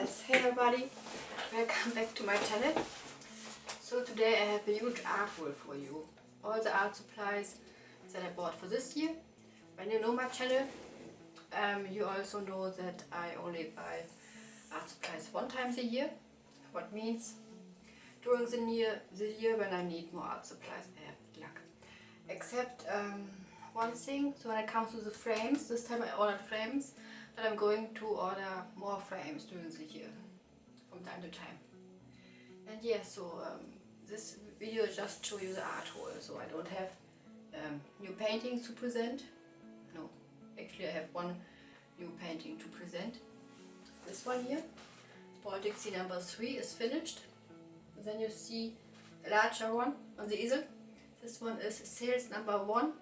Yes, hey everybody, welcome back to my channel. So today I have a huge art haul for you. All the art supplies that I bought for this year. When you know my channel, you also know that I only buy art supplies one time a year. What means during the year when I need more art supplies, I have luck. Except one thing, so when it comes to the frames, this time I ordered frames, but I'm going to order more frames during the year, from time to time. And yeah, so this video just show you the art haul, so I don't have new paintings to present. No, actually I have one new painting to present. This one here, Baltic Sea number 3 is finished. And then you see a larger one on the easel. This one is sales number 1.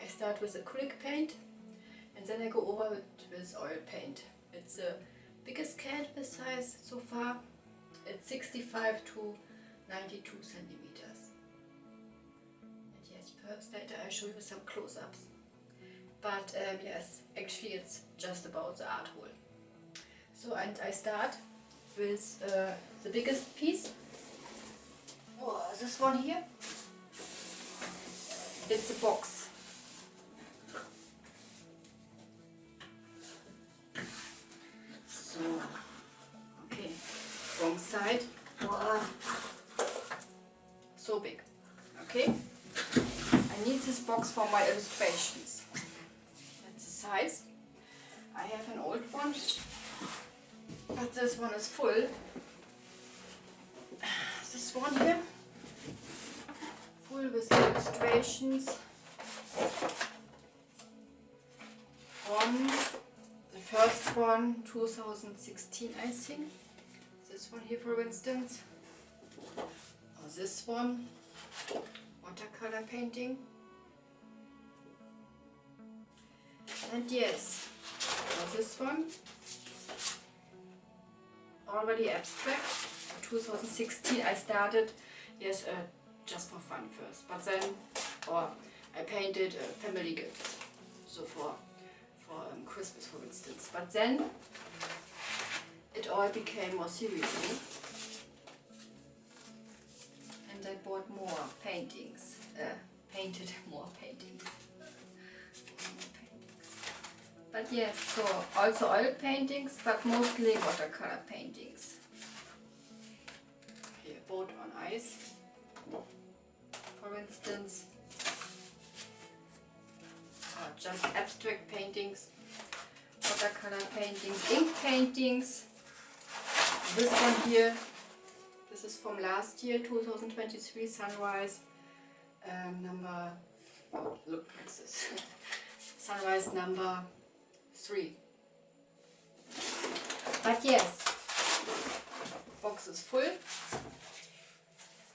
I start with acrylic paint and then I go over with oil paint. It's the biggest canvas size so far. It's 65 to 92 centimeters. And yes, perhaps later I show you some close-ups. But yes, actually it's just about the art haul. So, and I start with the biggest piece. Oh, this one here. It's a box. So, okay, wrong side. Wow. So big. Okay, I need this box for my illustrations. That's the size. I have an old one, but this one is full. This one here, full with illustrations from the first one, 2016 I think. This one here for instance, or this one, watercolor painting. And yes, or this one, already abstract. 2016 I started, yes, just for fun first, but then I painted family gifts, so for Christmas for instance, but then it all became more seriously and I bought more paintings, painted more paintings. But yes, so also oil paintings, but mostly watercolor paintings. Here, boat on ice, for instance, or just abstract paintings, watercolor paintings, ink paintings. This one here, this is from last year, 2023, sunrise, number, oh, look, what's this? Sunrise number 3. But yes, box is full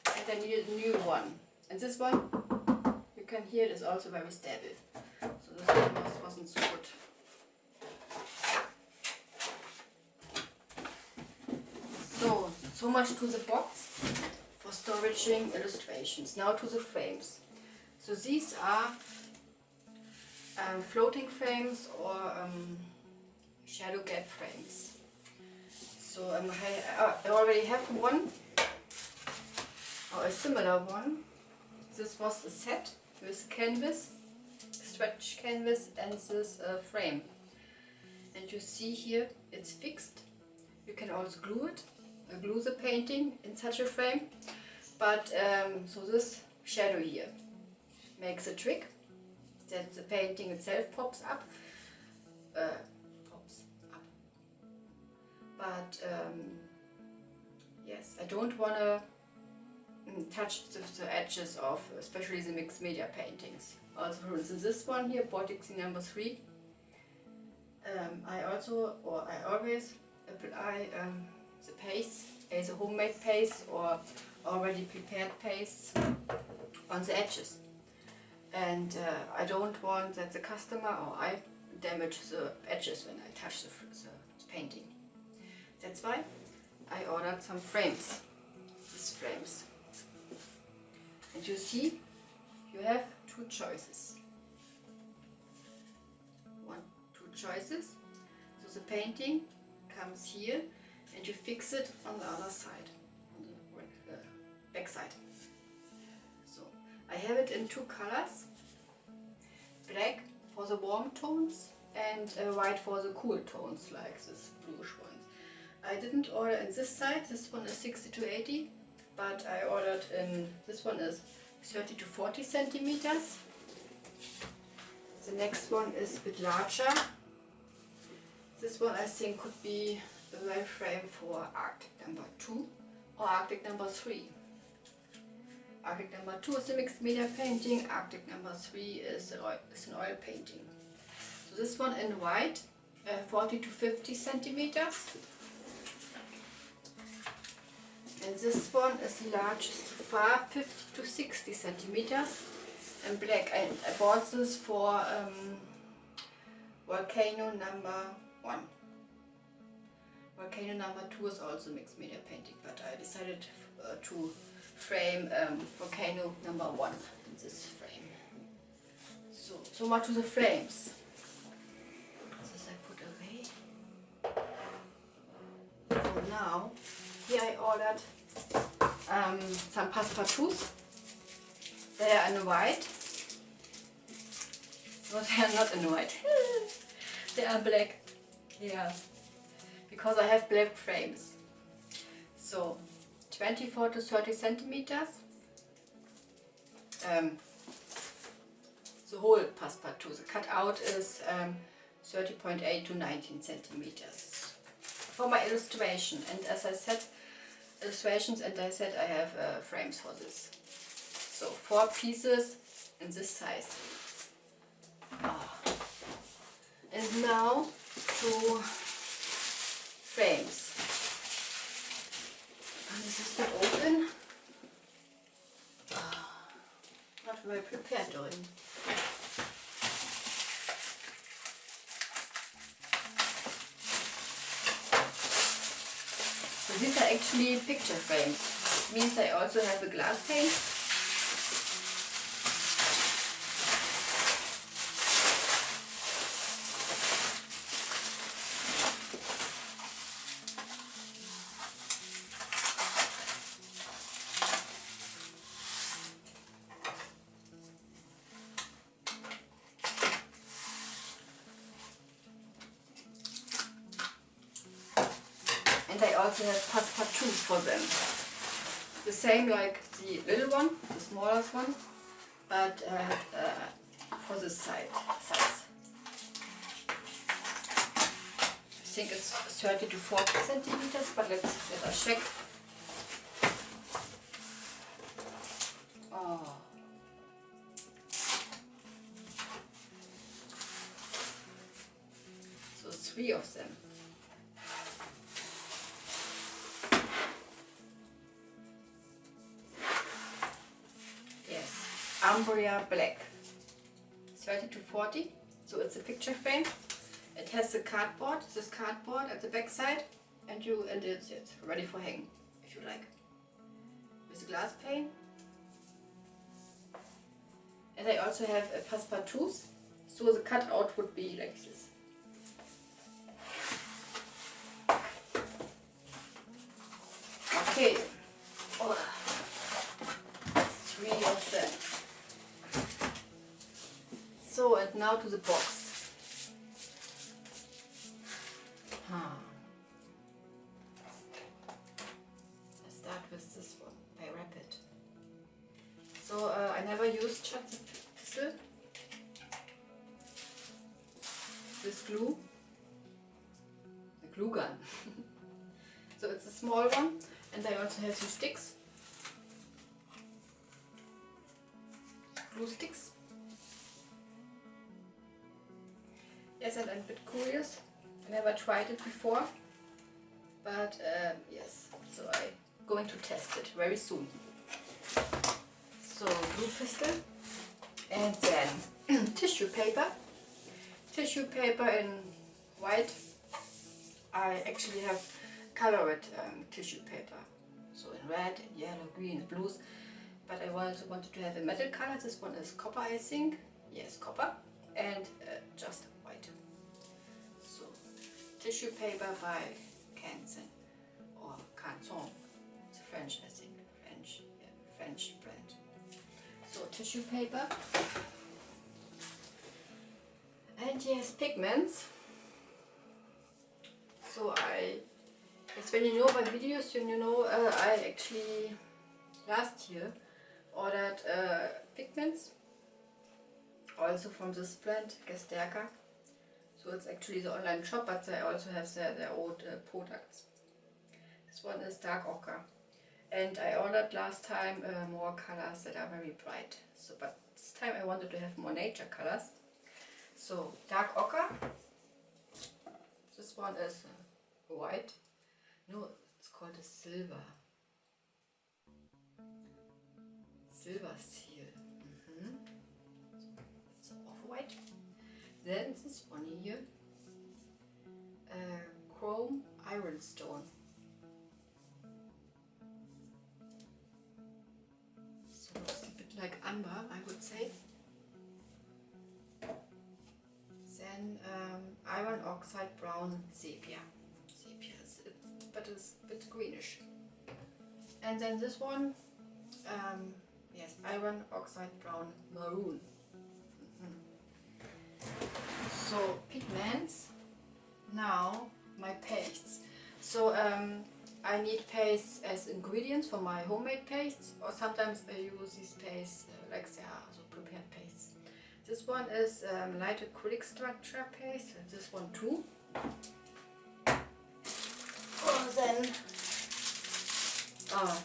and I needed a new one. And this one, you can hear it is also very stable. So this one wasn't so good. So much to the box for storaging illustrations. Now to the frames. So these are floating frames or shadow gap frames. So I already have one, or a similar one. This was a set with canvas, stretch canvas, and this frame. And you see here it's fixed. You can also glue it, glue the painting in such a frame. But so this shadow here makes a trick that the painting itself pops up. But yes, I don't want to touch the edges of especially the mixed media paintings. Also for instance this one here, Baltic Sea number 3. I always apply the paste as a homemade paste or already prepared paste on the edges. And I don't want that the customer or I damage the edges when I touch the painting. That's why I ordered some frames, these frames. And you see, you have two choices. Two choices. So the painting comes here and you fix it on the other side, on the back side. So I have it in two colors, black for the warm tones and white for the cool tones, like this bluish ones. I didn't order in this side, this one is 60 to 80, but I ordered in, this one is 30 to 40 centimeters. The next one is a bit larger. This one I think could be the right frame for Arctic number 2 or Arctic number 3. Arctic number 2 is a mixed media painting, Arctic number 3 is an oil painting. So this one in white, 40 to 50 centimeters. And this one is largest so far, 50 to 60 centimeters. And black. I bought this for volcano number 1. Volcano number 2 is also mixed media painting, but I decided to frame volcano number 1 in this frame. So much to the frames. This I put away. So now, here I ordered some passepartouts. They are in white. No, they are not in white. They are black. Yeah. Because I have black frames. So 24 to 30 centimeters. The whole passepartout. The cutout is 30.8 to 19 centimeters. For my illustration, and as I said, illustrations, and I said I have frames for this. So 4 pieces in this size. And now to frames. And this is not open. Not very prepared, Doreen. So these are actually picture frames. It means I also have a glass pane. And I also have passepartouts for them. The same like the little one, the smallest one, but for this size. I think it's 30 to 40 centimeters, but let us check. Oh. So 3 of them. Umbria black, 30 to 40, so it's a picture frame. It has the cardboard, this cardboard at the back side, and it's ready for hanging, if you like. With a glass pane. And I also have a passepartouts, so the cutout would be like this. Okay, 3 of them. So, and now to the box. I start with this one, by Rapid. So, I never used shut the pistol. This glue. The glue gun. So it's a small one, and I also have these sticks. Glue sticks. Yes, and I'm a bit curious. I never tried it before, but yes, so I'm going to test it very soon. So glue pistol, and then tissue paper. Tissue paper in white. I actually have colored tissue paper, so in red, and yellow, green, blues. But I wanted to have a metal color. This one is copper, I think. Yes, copper, and just white. So tissue paper by Canson. Canton. It's a French, I think. French, yeah, French brand. So tissue paper. And yes, pigments. So as when you know my videos, you know I actually last year ordered pigments, also from this brand, Gehrke. So it's actually the online shop, but they also have their own products. This one is dark ochre, and I ordered last time more colors that are very bright. So, but this time I wanted to have more nature colors. So dark ochre. This one is white. No, it's called a silver. Silver seal. It's off-white. Then this one here, chrome ironstone. So it's a bit like amber, I would say. Then iron oxide brown sepia. Sepia, but it's a bit greenish. And then this one, yes, iron oxide brown maroon. So pigments. Now my pastes. So I need pastes as ingredients for my homemade pastes, or sometimes I use these pastes like they are so prepared pastes. This one is light acrylic structure paste, and this one too. Then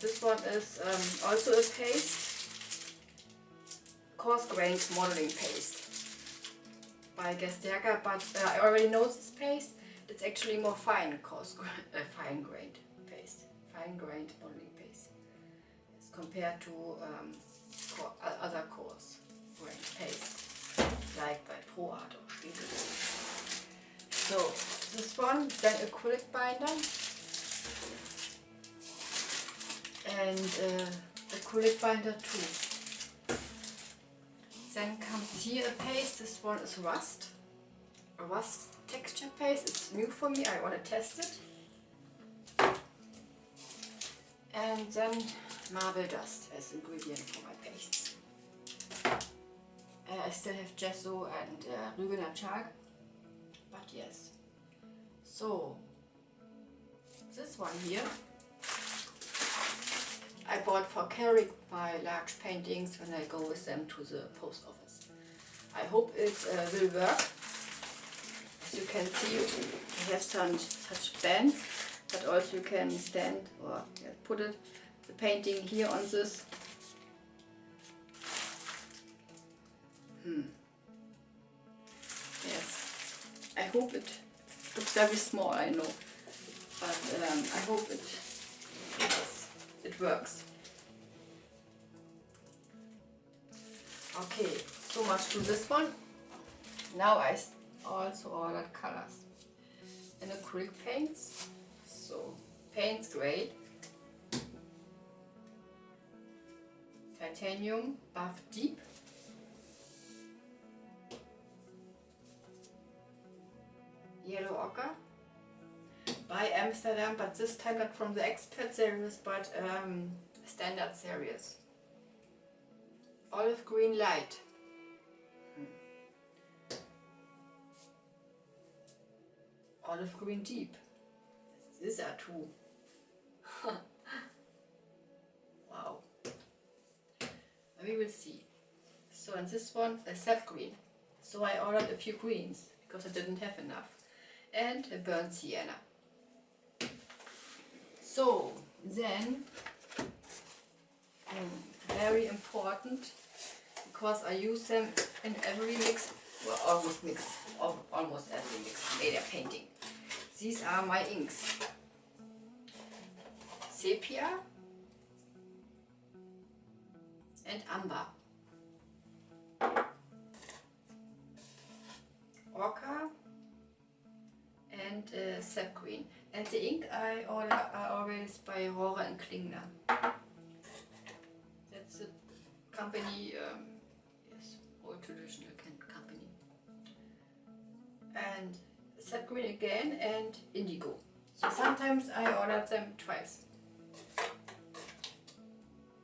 this one is also a paste, coarse grained modeling paste by Gehrke, but I already know this paste. It's actually more fine grained paste, fine grained modeling paste, as compared to other coarse grained paste, like by ProArt or Schwede. So this one, then acrylic binder, and acrylic binder too. Then comes here a paste. This one is rust, a rust texture paste. It's new for me. I want to test it. And then marble dust as ingredient for my pastes. I still have gesso and Rügener chalk, but yes. So this one here I bought for carrying my large paintings when I go with them to the post office. I hope it will work. As you can see, I have such bands, but also you can stand or put the painting here on this. Yes, I hope it looks very small, I know, but I hope it works. Okay, so much to this one. Now I also ordered colors and acrylic paints. So paints grade, titanium buff deep, yellow ochre by Amsterdam, but this time not from the expert series, but standard series. Olive green light. Olive green deep. These are two. Wow. We will see. So and this one a sap green. So I ordered a few greens because I didn't have enough. And a burnt sienna. So then, very important, because I use them in every mix, well, almost every mix media painting. These are my inks. Sepia and amber. Ochre and sap green. And the ink I order are always by Rohrer and Klingner. That's a company, yes, old traditional company. And sap green again and indigo. Sometimes I ordered them twice.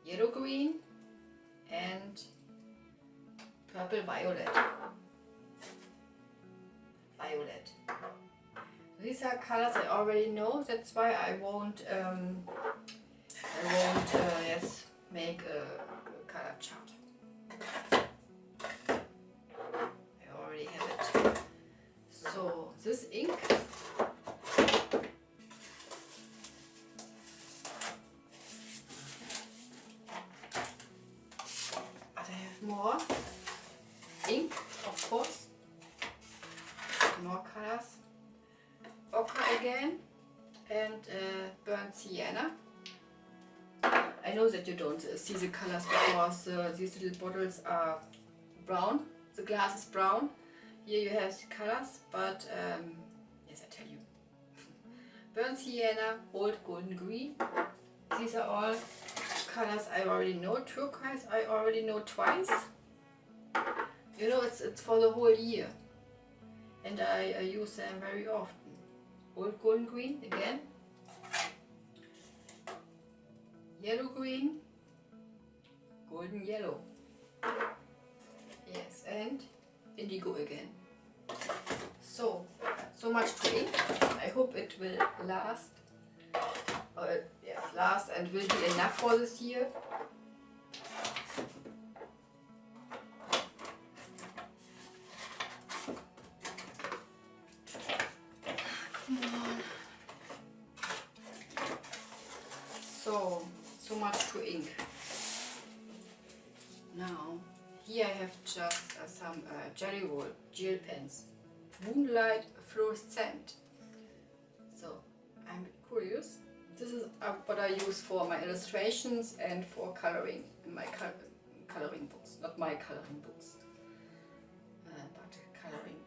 Yellow green and purple violet. Violet. These are colors I already know. That's why I won't yes, make a color chart. I already have it. So this ink. More ink, of course, more colors, ochre again, and burnt sienna. I know that you don't see the colors because these little bottles are brown, the glass is brown. Here you have the colors, but yes, I tell you. Burnt sienna, old golden green, these are all colors I already know. Turquoise I already know twice. You know, it's for the whole year, and I use them very often. Old golden green again, yellow green, golden yellow, yes, and indigo again. So much to ink. I hope it will last. Yes, last and will be enough for this year. Come on. So much to ink. Now, here I have just some jelly roll gel pens. Moonlight fluorescent. So, I'm curious. This is what I use for my illustrations and for coloring in my coloring books. Not my coloring books, but coloring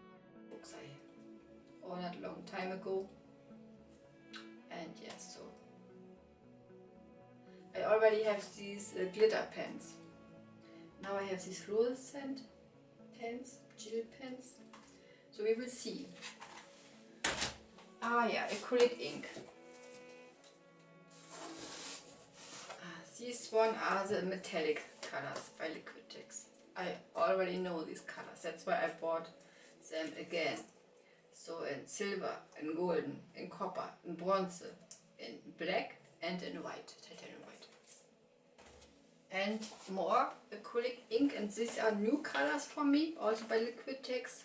books I ordered a long time ago. And yes, so I already have these glitter pens. Now I have these fluorescent pens, gel pens. So we will see. Ah yeah, acrylic ink. These one are the metallic colors by Liquitex. I already know these colors, that's why I bought them again. So in silver, in golden, in copper, in bronze, in black and in white, titanium white. And more acrylic ink, and these are new colors for me, also by Liquitex.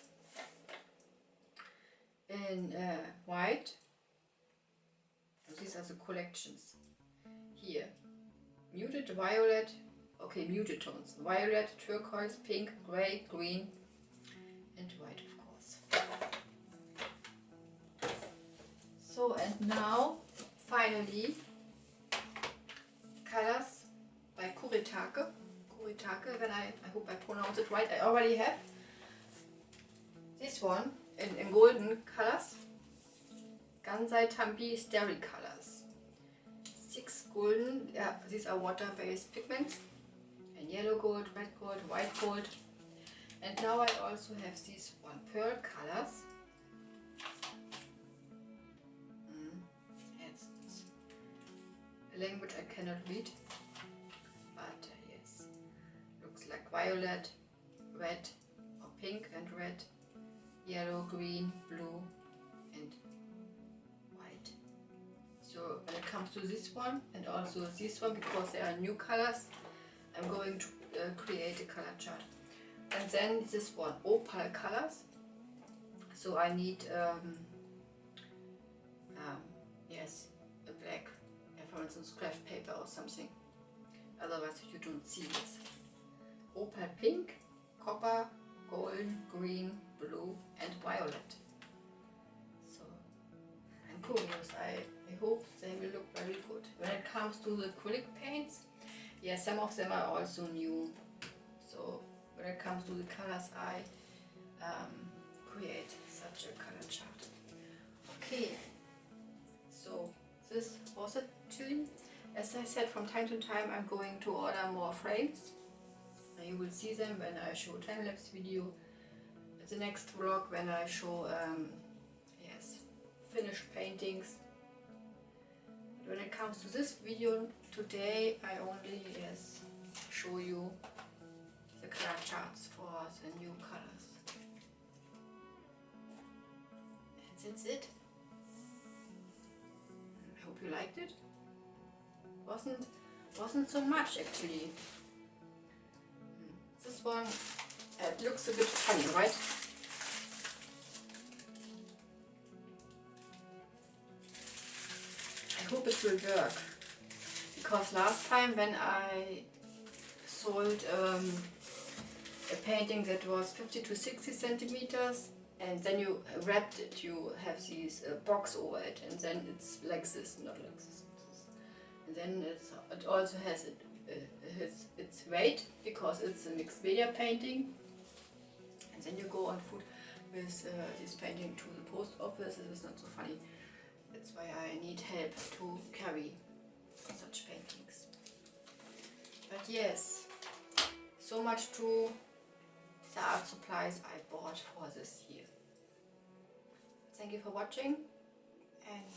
In white. And these are the collections. Here. Muted violet, okay, muted tones. Violet, turquoise, pink, grey, green and white, of course. So, and now, finally, colors by Kuretake. Kuretake, when I hope I pronounce it right. I already have this one in golden colors. Gansai Tambi Starry colors. 6 golden, yeah, these are water-based pigments, and yellow gold, red gold, white gold. And now I also have these one pearl colors. It's a language I cannot read, but yes, looks like violet, red, or pink and red, yellow, green, blue, and white. So when it comes to this one and also this one, because they are new colors, I'm going to create a color chart. And then this one, opal colors. So I need yes, a black, for instance, craft paper or something. Otherwise you don't see this. Opal pink, copper, golden, green, blue and violet. So I'm curious. I hope they will look very good. When it comes to the acrylic paints, yeah, some of them are also new. So when it comes to the colors, I create such a color chart. Okay, so this was it actually. As I said, from time to time I'm going to order more frames. And you will see them when I show time-lapse video. The next vlog when I show yes, finished paintings when it comes to this video today, I only show you the color charts for the new colors. And that's it. I hope you liked it. Wasn't so much actually. This one, it looks a bit funny, right? I hope it will work, because last time when I sold a painting that was 50 to 60 centimeters, and then you wrapped it, you have this box over it, and then it's like this, not like this. And then it also has its weight, because it's a mixed media painting. And then you go on foot with this painting to the post office. It is not so funny. That's why I need help to carry such paintings. But yes, so much to the art supplies I bought for this year. Thank you for watching, and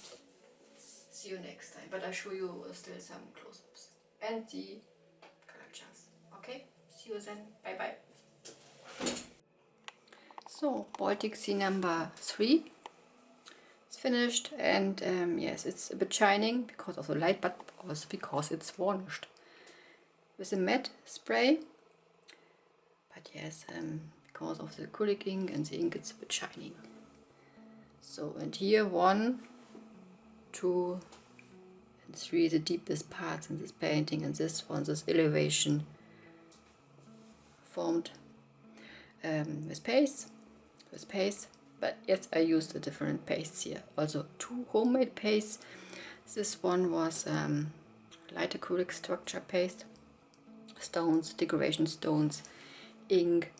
see you next time. But I show you still some close-ups and the color charts. Okay, see you then. Bye bye. So Baltic Sea number 3 is finished, and yes, it's a bit shining because of the light, but also because it's varnished with a matte spray. But yes, because of the acrylic ink and the ink, it's a bit shining. So, and here 1, 2 and 3, the deepest parts in this painting, and this one, this elevation formed with paste. But yes, I used a different paste here. Also 2 homemade pastes. This one was light acrylic structure paste, stones, decoration stones, ink,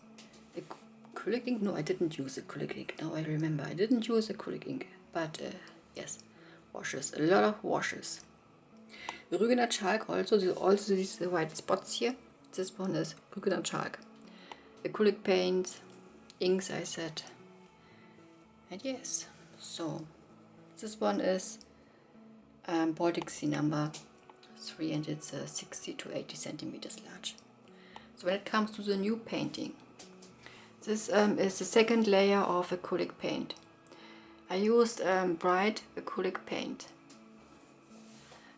acrylic ink. No, I didn't use acrylic ink. Now I remember, I didn't use acrylic ink. But yes, washes, a lot of washes. Rügener chalk also these white spots here. This one is Rügener chalk. Acrylic paint, inks, I said. And yes, so this one is Baltic Sea number 3, and it's 60 to 80 centimeters large. So when it comes to the new painting, this is the second layer of acrylic paint. I used bright acrylic paint,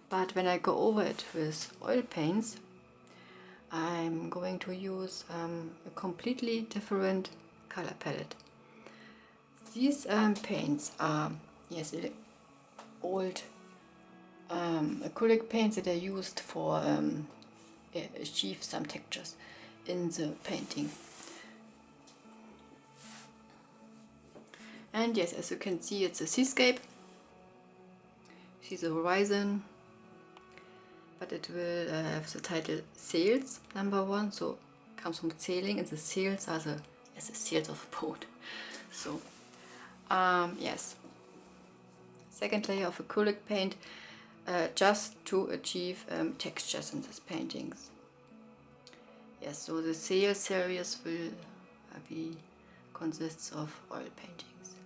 but when I go over it with oil paints, I'm going to use a completely different color palette. These paints are, yes, old acrylic paints that I used for achieve some textures in the painting. And yes, as you can see, it's a seascape. See the horizon, but it will have the title Sails number 1, so it comes from sailing, and the sails are the sails of a boat. So yes, second layer of acrylic paint, just to achieve textures in these paintings. Yes, so the sail series will consists of oil paintings.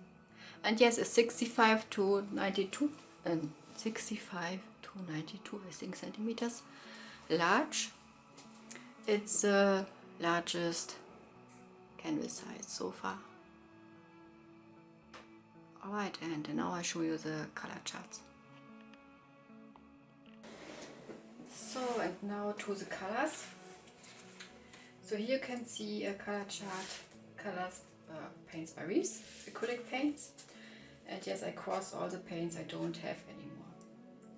And yes, a 65 to 92 and 65 to 92, I think, centimeters large. It's the largest canvas size so far. Alright, and now I show you the color charts. So, and now to the colors. So here you can see a color chart, colors, paints by Reeves, acrylic paints. And yes, I crossed all the paints I don't have anymore.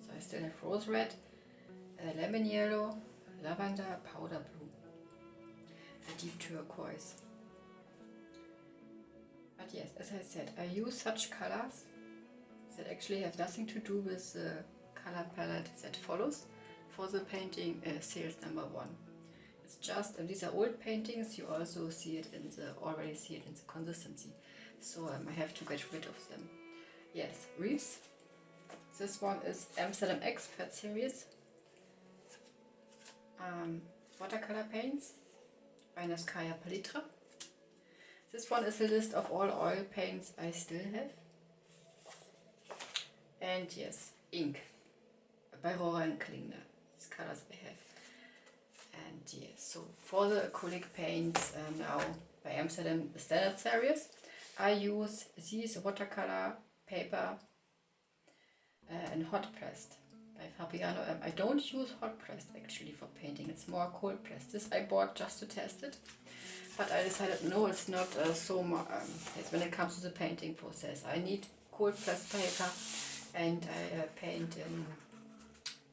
So I still have rose red, lemon yellow, lavender, powder blue, a deep turquoise. But yes, as I said, I use such colors that actually have nothing to do with the color palette that follows for the painting Sails number 1. It's just, these are old paintings, you also see it in already see it in the consistency. So I have to get rid of them. Yes, Reeves. This one is Amsterdam Expert Series. Watercolor paints by Naskaya Palitra. This one is a list of all oil paints I still have. And yes, ink. by Rohrer and Klingner. These colors I have. And yes, so for the acrylic paints now by Amsterdam Standard Series, I use these watercolor paper and hot pressed by Fabiano. I don't use hot pressed actually for painting, it's more cold pressed. This I bought just to test it, but I decided no, it's not so much. When it comes to the painting process, I need cold pressed paper, and I paint in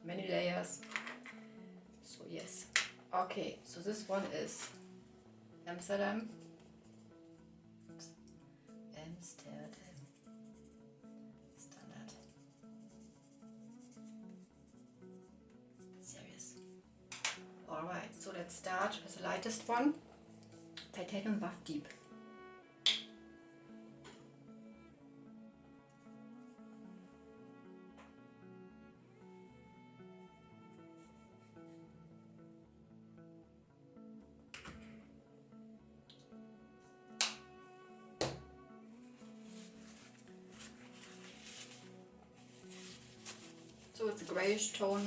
many layers. So yes, okay, so this one is Amsterdam Standard Series. Alright, so let's start with the lightest one, Titanium Buff Deep. So it's a grayish tone.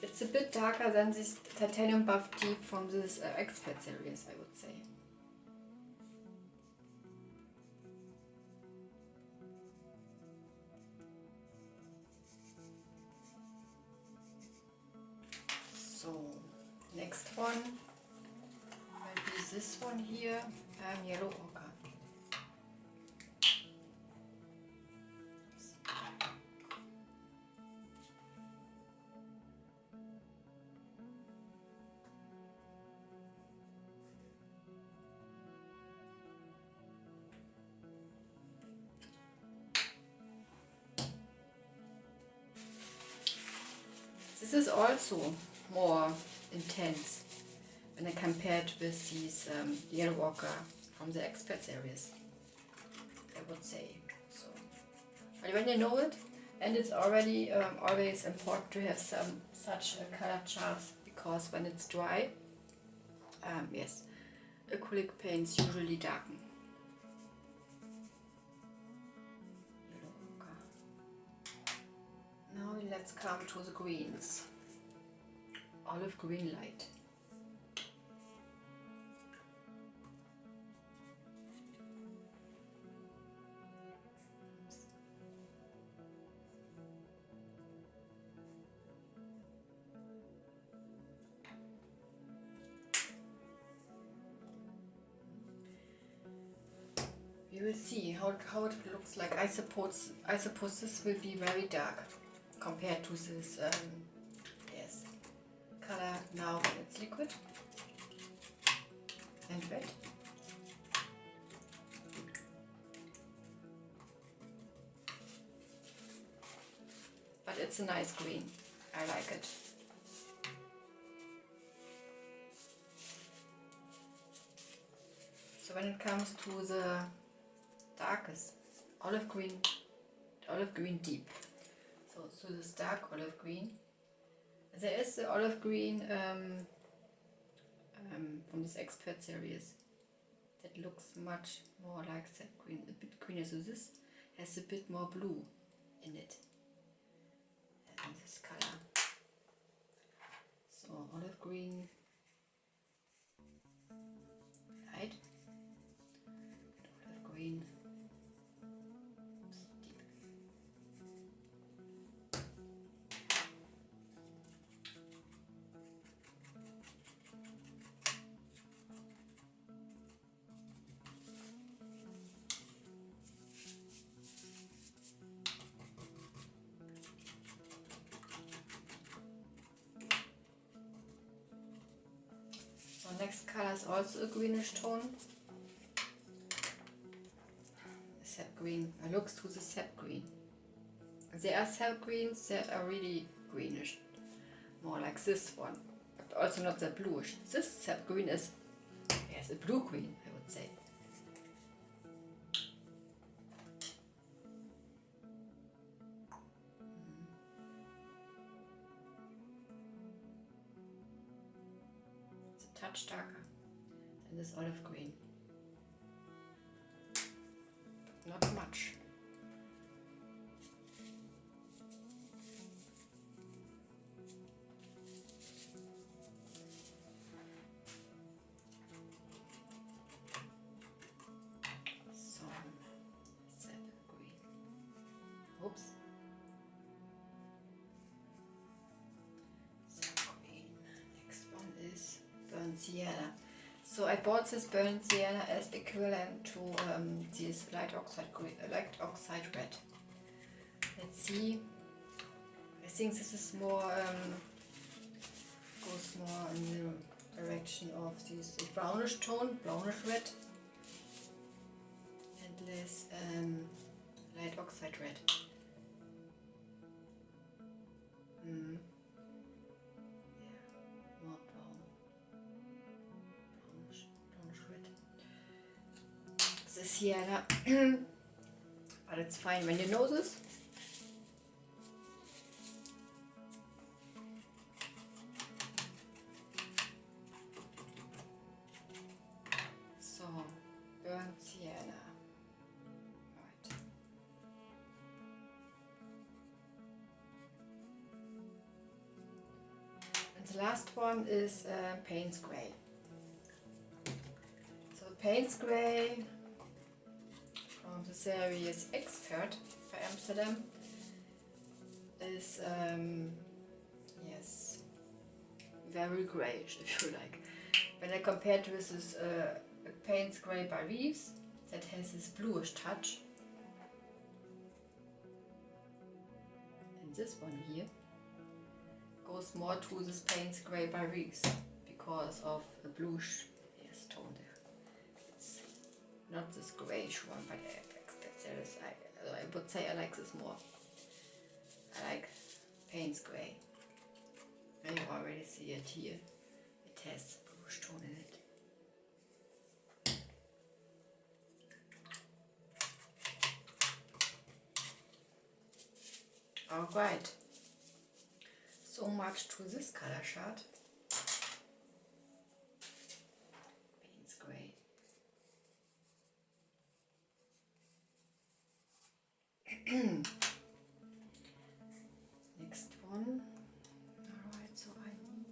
It's a bit darker than this Titanium Buff Deep from this Expert series, I would say. So next one might be this one here, Yellow Ochre. This is also more intense when I compare it with these Yellow Ochre from the Expert series, I would say. So, but when you know it, and it's already always important to have such color charts, because when it's dry, yes, acrylic paints usually darken. Now let's come to the greens. Olive green light. We will see how it looks like. I suppose this will be very dark compared to this yes, color now when it's liquid and wet. But it's a nice green. I like it. So when it comes to the darkest olive green deep. So this dark olive green. There is the olive green from this Expert series that looks much more like that green, a bit greener. So this has a bit more blue in it than this color. So olive green light, olive green deep. So next color is also a greenish tone. Sap green. I look to the sap green. There are sap greens that are really greenish, more like this one, but also not that bluish. This sap green is, yes, a blue green, I would say. It's a touch darker than this olive green. Not much. So I bought this burnt sienna as equivalent to this light oxide red. Let's see. I think this is more goes more in the direction of this brownish tone, brownish red, and less light oxide red. Yeah, more brownish red. The sienna, but it's fine when you know this. So, burnt sienna. Right. And the last one is Payne's Grey. So Payne's Grey from the series Expert by Amsterdam is yes, very greyish if you like. When I compare it with this Payne's Grey by Reeves that has this bluish touch, and this one here goes more to this Payne's Grey by Reeves because of the bluish tone there. It's not this greyish one, but I expect there is, I would say I like this more. I like Payne's Grey. And you already see it here. It has bluish tone in it. Alright, so much to this color chart. Payne's Grey. Next one. Alright, so I need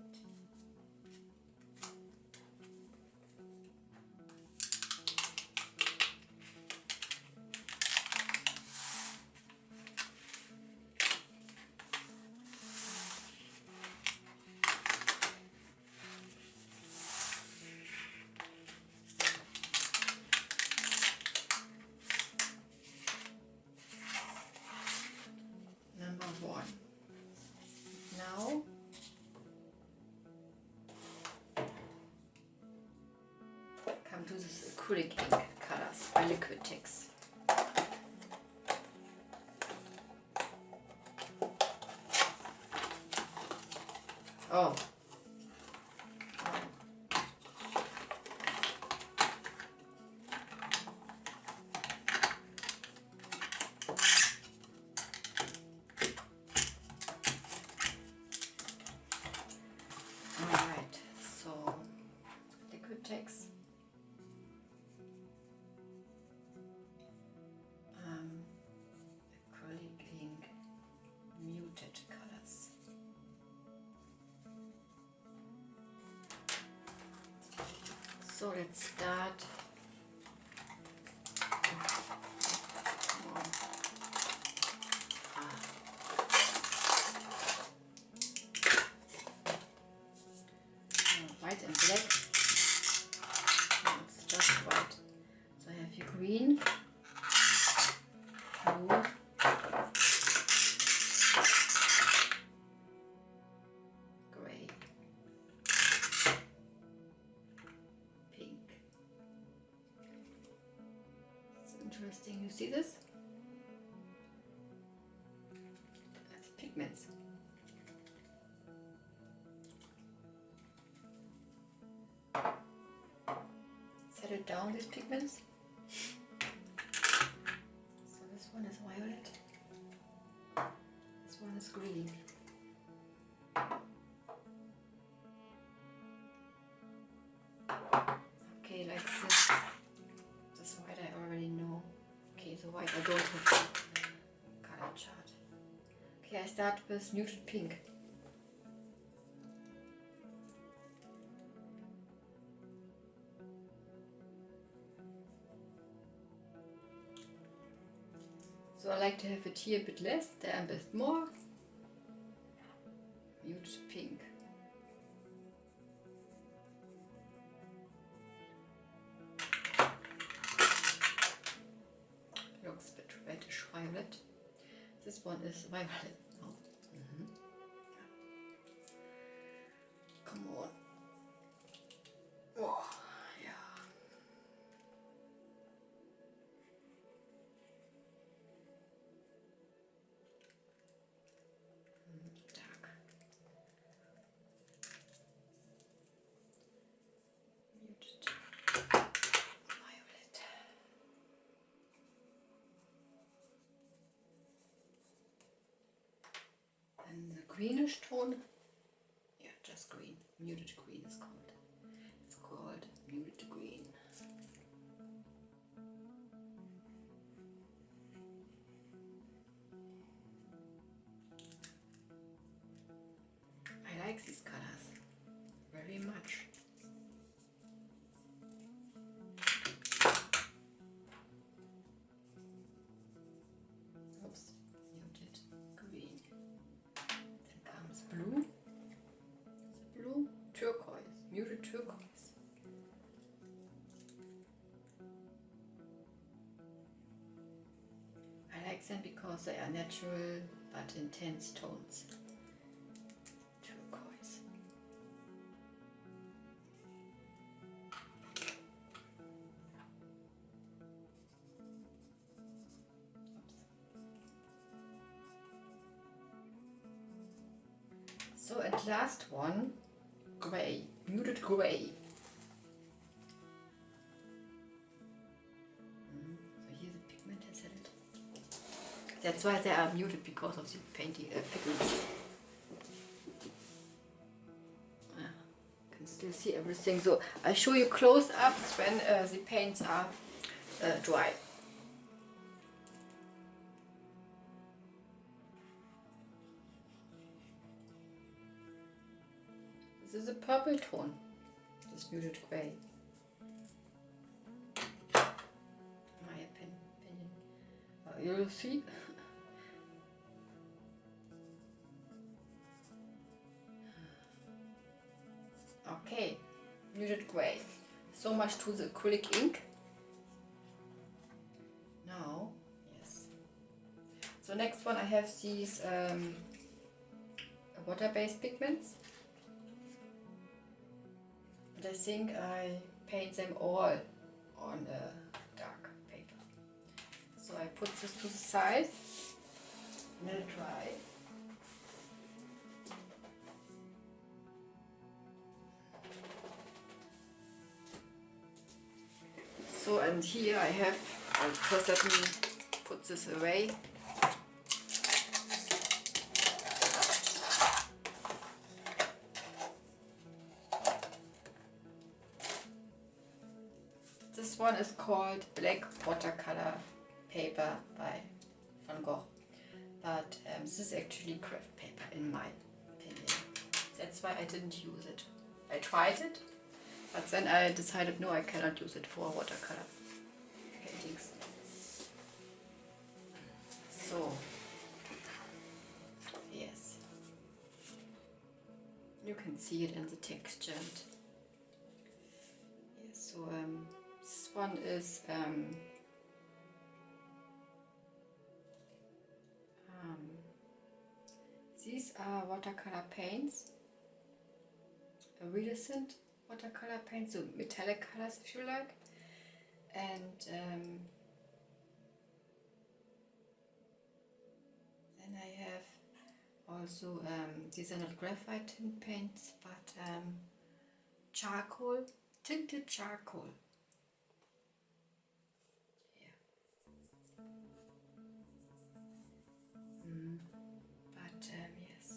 number 1. Now come to this acrylic ink colors by Liquid Text. Oh. Alright, so Liquid Text. Acrylic ink, muted colors. So let's start. White and black. No, it's just white. So I have here green, blue, gray, pink. It's interesting. You see this? That's pigments. Settle down these pigments. So this one is violet. This one is green. Okay, like this. This white I already know. Okay, the white I don't have the color chart. Okay, I start with muted pink. So I like to have it here a bit less, there a bit more. Muted pink. one is violet. Oh. Come on. Oh, yeah. Dark. Muted. Violet. And the greenish tone. Yeah, just green. Muted green is called. It's called muted green. I like these colors very much. Oops, muted green. Then comes blue. The blue turquoise, muted turquoise. I like them because they are natural but intense tones. Turquoise. So, and last one, grey, muted grey. So here the pigment has had it. That's why they are muted, because of the painting pigments. Can still see everything. So I show you close-ups when the paints are dry. This is a purple tone, this muted grey. My opinion. You'll see. Okay, muted grey. So much to the acrylic ink. Now, yes. So next one I have these water-based pigments. And I think I paint them all on a dark paper. So I put this to the side, let it dry. So, and here I have, first let me put this away. This one is called Black Watercolor Paper by Van Gogh. But this is actually craft paper in my opinion. That's why I didn't use it. I tried it, but then I decided no, I cannot use it for watercolor paintings. So, yes. You can see it in the texture. Yes, so this one is these are watercolor paints, iridescent watercolor paints, so metallic colors if you like, and then I have also these are not graphite tint paints but charcoal, tinted charcoal. Yes,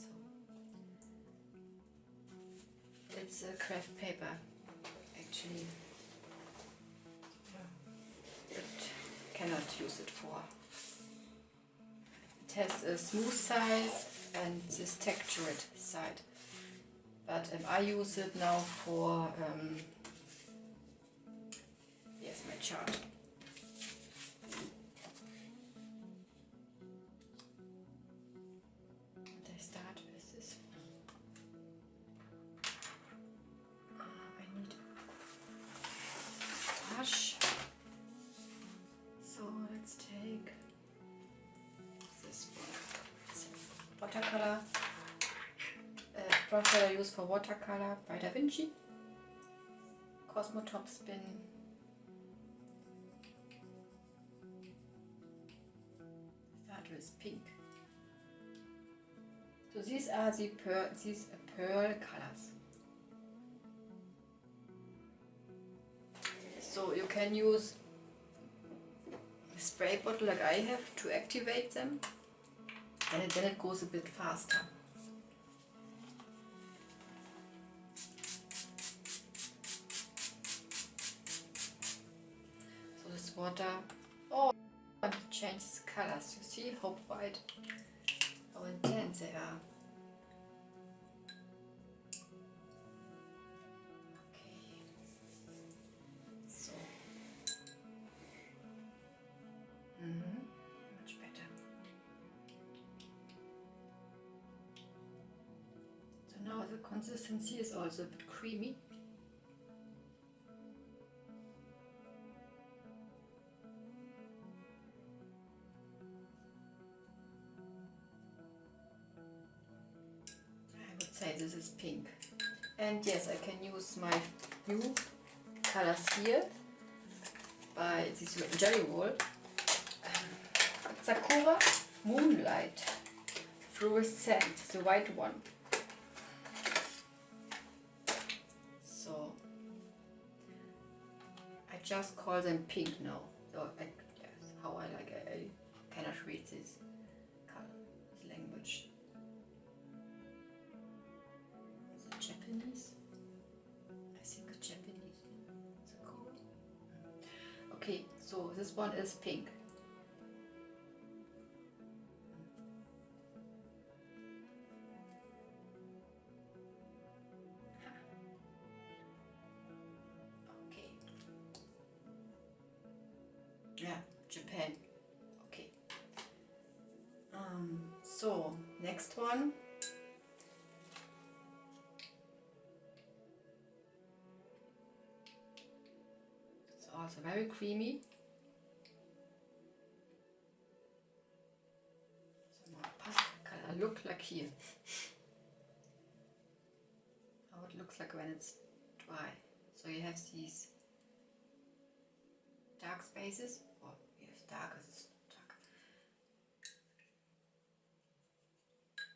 so it's a craft paper actually. But cannot use it for. It has a smooth side and this textured side. But I use it now for yes, my chart. I start with this one. I need a brush. So let's take this one. watercolor. Brush that I use for watercolor by Da Vinci. Cosmo Top Spin. Start with pink. So these are the pearl colors. So you can use a spray bottle like I have to activate them, and then it goes a bit faster. So this water, oh, it changes colors. You see how bright, how intense they are. Much better. So now the consistency is also a bit creamy. I would say this is pink. And yes, I can use my new colors here by this jelly roll. Sakura Moonlight Fluorescent, the white one. So I just call them pink now. So yes, how I like it. I cannot read this color, this language. Is it Japanese? I think it's Japanese. Sakura. Okay, so this one is pink. Yeah, Japan. Okay. So next one. It's also very creamy. So more pastel color look like here. How it looks like when it's dry. So you have these dark spaces, or yes, darkest dark.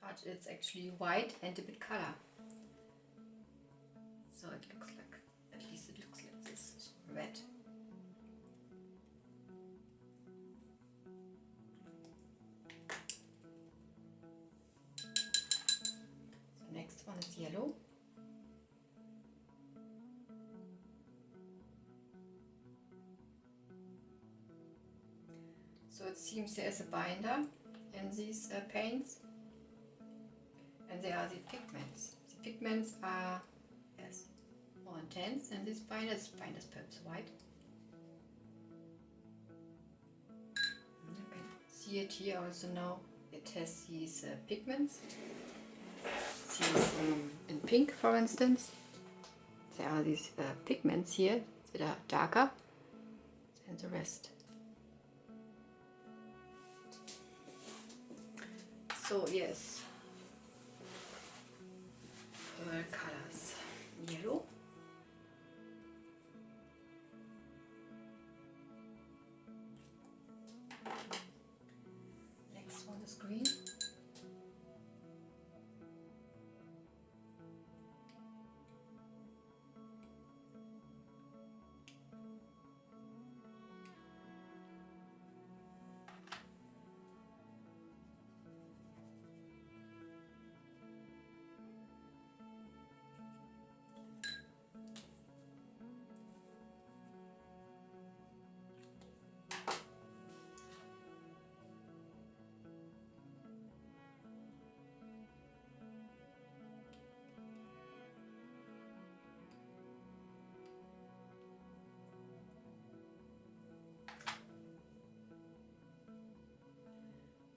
But it's actually white and a bit color. So it looks like, at least it looks like this, so red. So next one is yellow. So it seems there is a binder in these paints, and there are the pigments. The pigments are, yes, more intense than this binder. This binder is perhaps white. You can see it here also now. It has these pigments. These, in pink, for instance, there are these pigments here that are darker than the rest. So yes, pearl colors, yellow, next one is green,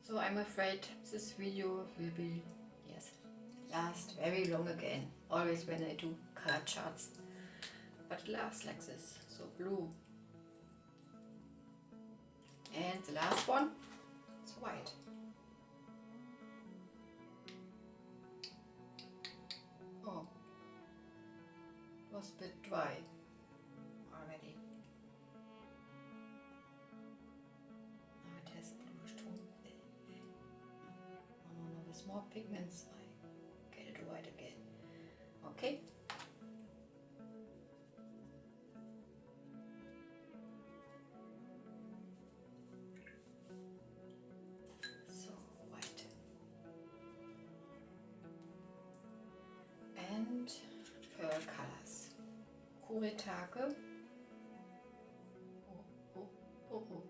so I'm afraid this video will be, yes, last very long again, always when I do color charts, but it lasts like this. So blue, and the last one is white. was a bit dry already. Now it has a bluish tone. No, with more pigments I get it white again. Okay. So white. And pearl colors. Patitucci. Oh.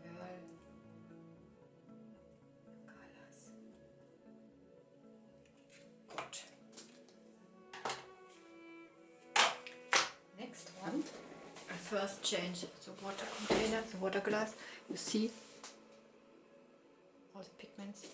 Pearl colors. Good. Next one. I first change the water container, the water glass. You see all the pigments.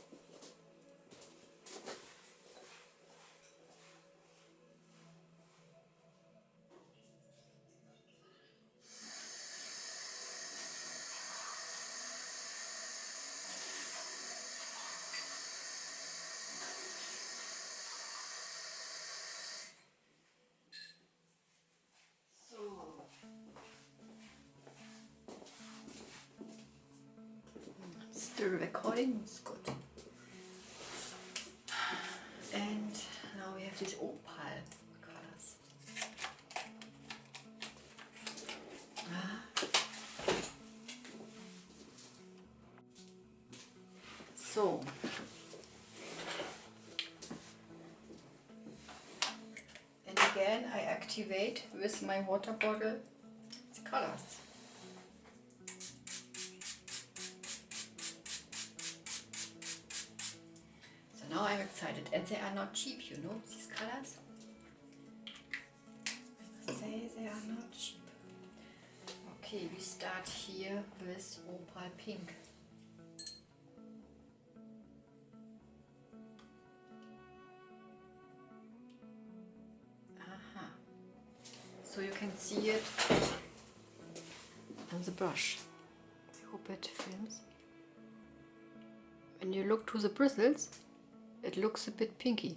Still recording, it's good. And now we have these opal colors. So, and again I activate with my water bottle the colors. So now I'm excited, and they are not cheap, you know, these colors. I must say they are not cheap. Okay, we start here with opal pink. So you can see it on the brush. I hope it films. When you look to the bristles, it looks a bit pinky.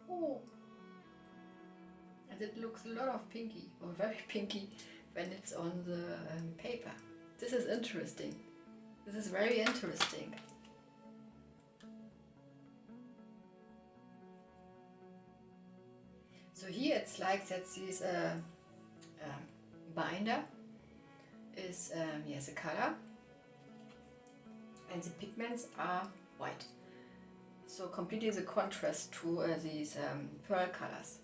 Oh, and it looks a lot of pinky, or very pinky, when it's on the paper. This is interesting. This is very interesting. So here it's like that this binder is yes, a color, and the pigments are white. So completely the contrast to these pearl colors.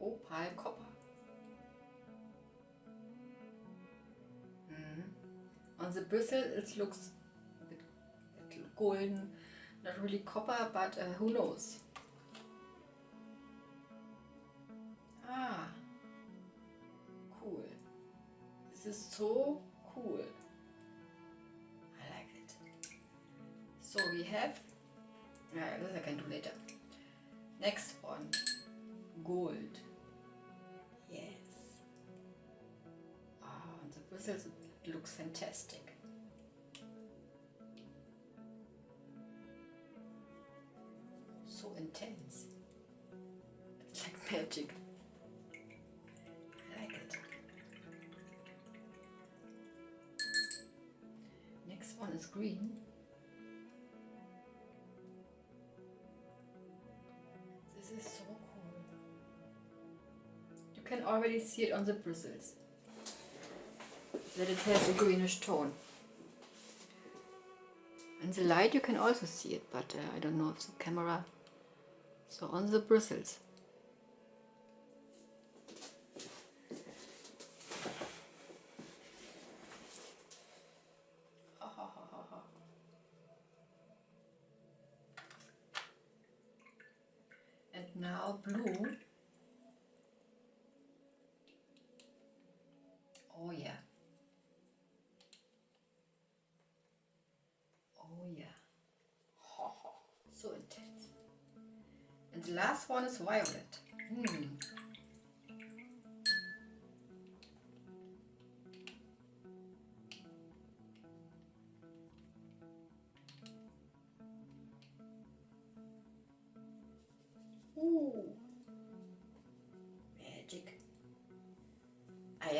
Opal copper. On the bristle it looks a bit golden, not really copper, but who knows. Ah, cool. This is so cool. I like it. So we have, this I can do later. Next one, gold. Yes. On the bristles it looks fantastic. So intense. It's like magic. I like it. Next one is green. This is so cool. You can already see it on the bristles, that it has a greenish tone. In the light you can also see it, but I don't know if the camera. So on the bristles. And now blue. Oh yeah. Oh yeah. So intense. And the last one is violet.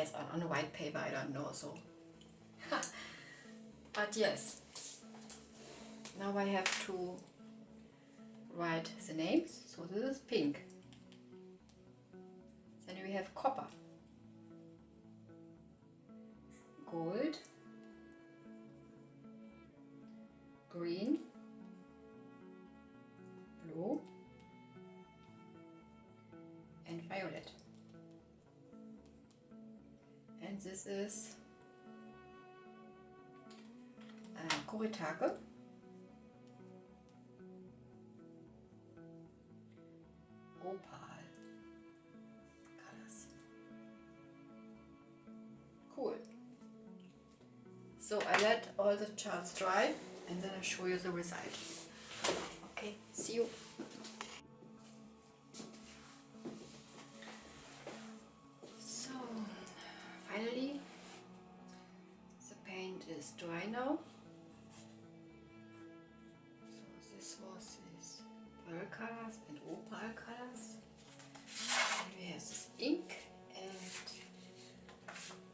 guess on a white paper, I don't know, so. But yes, now I have to write the names. So this is pink. Then we have copper, gold, green, blue, and violet. And this is Patitucci, opal colors. Cool. So I let all the charts dry and then I'll show you the result. Okay, see you. So finally the paint is dry now. So this was these pearl colors and opal colors. And we have this ink and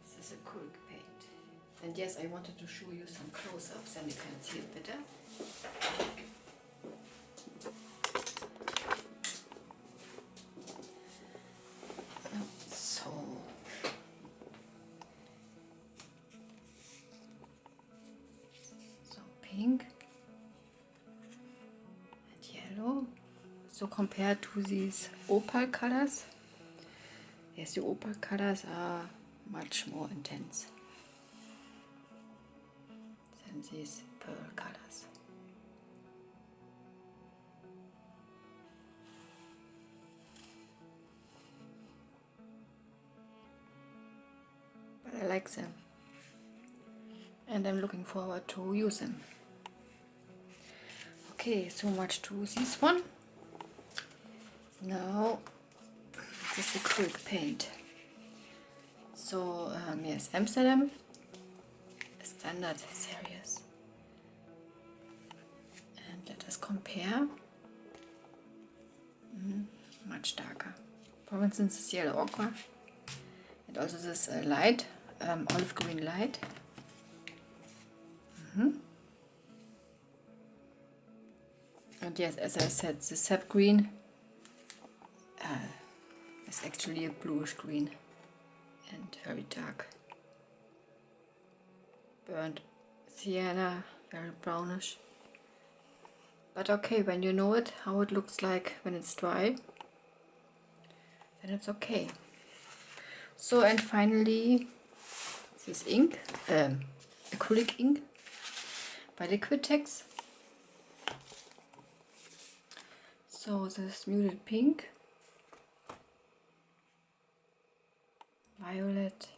this is acrylic paint. And yes, I wanted to show you some close-ups, then you can see it better. So pink and yellow. So compared to these opal colors, yes, the opal colors are much more intense than these pearl colors. But I like them and I'm looking forward to use them. Okay, so much to this one. Now this is acrylic paint. So yes, Amsterdam standard series. And let us compare. Much darker. For instance, this yellow ochre and also this light, olive green light. And yes, as I said, the sap green is actually a bluish green and very dark. Burnt sienna, very brownish. But okay, when you know it, how it looks like when it's dry, then it's okay. So, and finally, this ink, acrylic ink by Liquitex. So this muted pink, violet,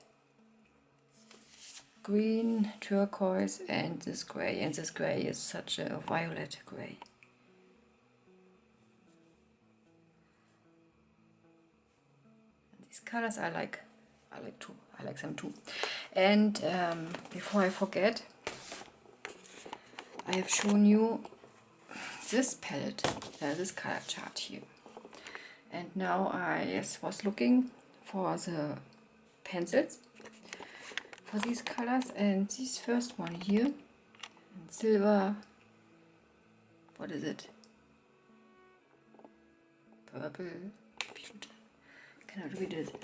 green, turquoise, and this gray. And this gray is such a violet gray. And these colors I like too. I like them too. And before I forget, I have shown you this palette, this color chart here. And now I was looking for the pencils for these colors, and this first one here, silver, what is it? Purple, cannot read it.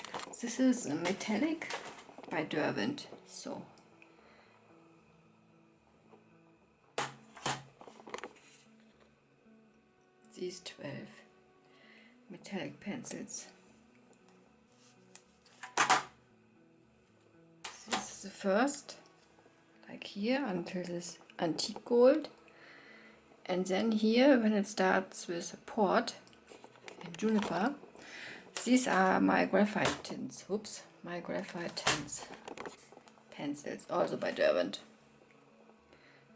This is a metallic by Derwent. So these 12 metallic pencils. This is the first, like here, until this antique gold. And then here, when it starts with a port and juniper, these are my graphite tints. Oops, my graphite tints pencils, also by Derwent.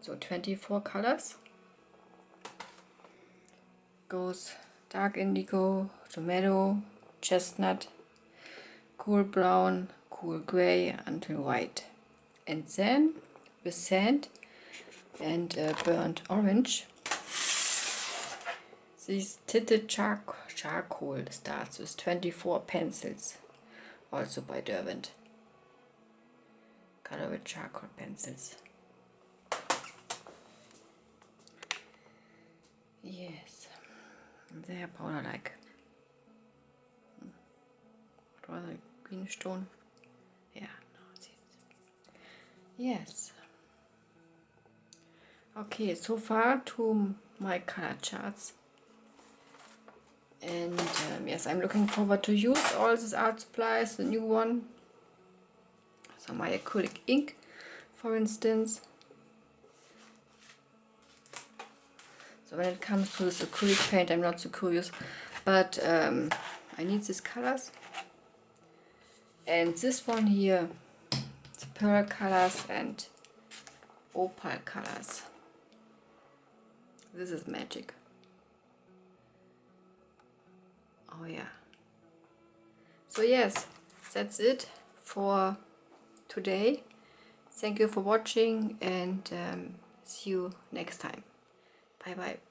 So 24 colors. Goes dark indigo, tomato, chestnut, cool brown, cool gray until white. And then with sand and burnt orange, this tinted charcoal starts with 24 pencils, also by Derwent. color with charcoal pencils. Yes, they are powder like. What was it? Green stone? Yeah, no, it's yes. Okay, so far to my color charts. And yes, I'm looking forward to use all these art supplies, the new one. So my acrylic ink, for instance. So when it comes to this acrylic paint, I'm not so curious, but I need these colors. And this one here, it's pearl colors and opal colors. This is magic. Oh yeah. So yes, that's it for today. Thank you for watching and see you next time. Bye bye.